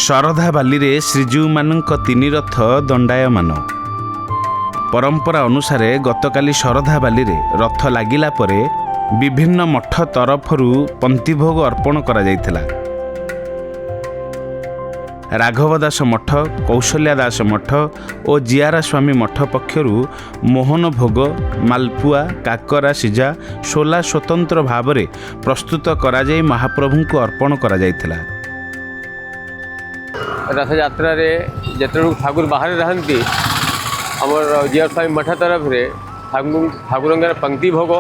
ଶରଧା ବାଲିରେ ଶ୍ରୀଜୀଉମାନଙ୍କ ତିନି ରଥ ଦଣ୍ଡାୟମାନ। ପରମ୍ପରା ଅନୁସାରେ ଗତକାଲି ଶରଧା ବାଲିରେ ରଥ ଲାଗିଲା ପରେ ବିଭିନ୍ନ ମଠ ତରଫରୁ ପନ୍ତିଭୋଗ ଅର୍ପଣ କରାଯାଇଥିଲା। ରାଘବ ଦାସ ମଠ, କୌଶଲ୍ୟା ଦାସ ମଠ ଓ ଜିଆରା ସ୍ୱାମୀ ମଠ ପକ୍ଷରୁ ମୋହନ ଭୋଗ, ମାଲପୁଆ, କାକରା ସିଝା, ସୋଲା ସ୍ୱତନ୍ତ୍ର ଭାବରେ ପ୍ରସ୍ତୁତ କରାଯାଇ ମହାପ୍ରଭୁଙ୍କୁ ଅର୍ପଣ କରାଯାଇଥିଲା। रथयात्रा जिते ठाकुर बाहर रहती आमर जिया स्वामी मठ तरफ से ठाकुर पंक्ति भोग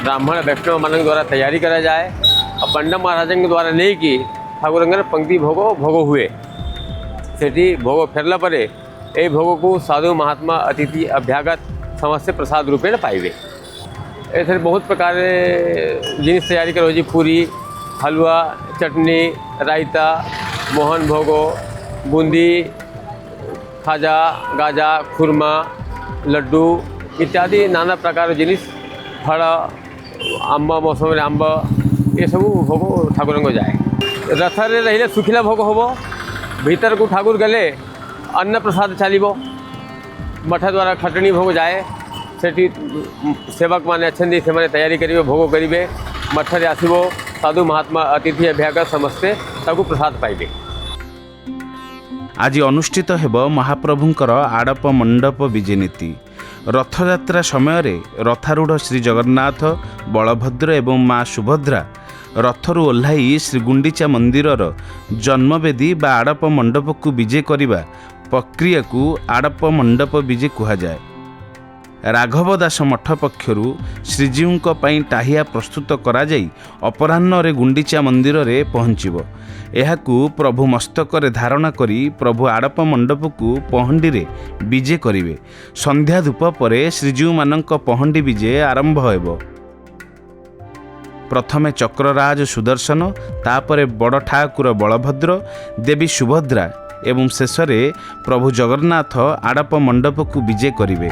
ब्राह्मण वैष्णव मान द्वारा तैयारी करा जाए और पंडित महाराज द्वारा नहीं कि ठाकुर पंक्ति भोग हुए सेठी भोग फेरला परे ए भोग को साधु महात्मा अतिथि अभ्यागत समस्त प्रसाद रूपेण पाइबे। ए बहुत प्रकार जिन तैयारी करो जी पूरी, हलवा, चटनी, रायता, मोहन भोगो, बूंदी, खाजा, गाजा, खुरमा, लड्डू इत्यादि नाना प्रकार जिनिस, फल, आंब मौसम आंब ये सब भोग ठाकुर को जाए। रथ रही सुखिला भोग हम भीतर को ठाकुर गले अन्न प्रसाद चलो मठ द्वारा खटणी भोग जाए सेठी सेवक मैंने अच्छा से तैयारी करेंगे भोग करेंगे मठ आसो साधु महात्मा अतिथि अभ्यागत समस्ते ताकू प्रसाद पाइबे। आज अनुष्ठित हेब महाप्रभुंकर आड़प मंडप विजे नीति। रथयात्रा समय रथारूढ़ श्री जगन्नाथ, बलभद्र एवं माँ सुभद्रा रथरू ओह्लाई श्री गुंडीचा मंदिरर जन्मवेदी बा आड़प मंडप को विजे करने प्रक्रिया को आड़प मंडप विजे कहुए। राघव दास मठ पक्षरु श्रीजीउंक पई टाहिया प्रस्तुत करा जाई अपराह्न रे गुंडीचा मंदिर रे पहुँचब। एहाकू प्रभु मस्तक धारणा करी प्रभु आड़प मंडप को पहंडी रे विजे करिवे। संध्या धूप परे श्रीजीउ मानक पहंडी विजे आरंभ हेब। प्रथमे चक्रराज सुदर्शन, तापरे बड़ ठाकुर बलभद्र, देवी सुभद्रा एवं शेषरे प्रभु जगन्नाथ आड़प मंडप को विजे करिवे।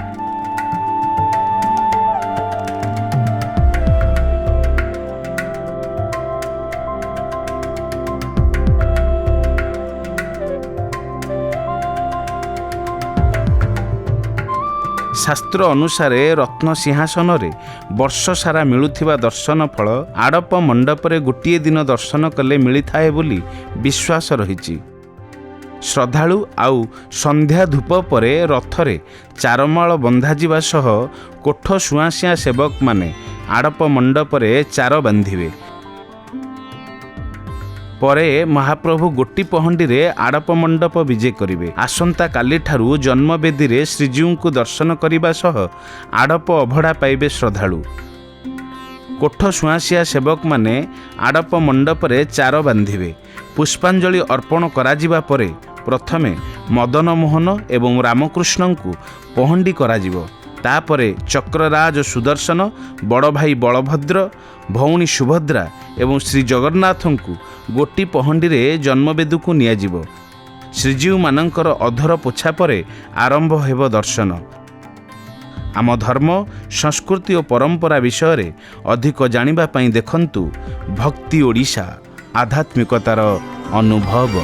शास्त्र अनुसारे रत्न सिंहासन रे वर्ष सारा मिलुथिबा दर्शन फल आड़प मंडपरे गोटिए दिन दर्शन कले मिली थाए बोली विश्वास रहिछि। श्रद्धालु आउ संध्या धूप परे रथरे चारमाल बंधाजिबा सह कोठ सुआसिया सेवक माने आड़प मंडपरे चार बांधिबे। परे महाप्रभु गोटी पहंडी रे आड़प मंडप विजे करिवे। आसंता काली ठारू जन्मवेदी रे श्रीजीउ को दर्शन करिबा सह आड़प अभड़ा पाइबे श्रद्धालु। कोठ सुआसिया सेवक माने आड़प मंडप रे चार बांधिबे। पुष्पांजलि अर्पण कराजिबा परे प्रथमे मदन मोहन एवं रामकृष्ण को पहंडी कराजिबो। तापरे चक्रराज सुदर्शन, बड़ भाई बलभद्र, भौणी सुभद्रा एवं श्री जगन्नाथ को गोटी पहंडी रे जन्मवेदी को नियाजिबो। श्रीजीउ मानकर अधर पोछा परे आरंभ हेब दर्शन। आम धर्म, संस्कृति और परंपरा विषय रे अधिक जानिबा पई देखंतु भक्ति ओडिशा, आध्यात्मिकतार अनुभव।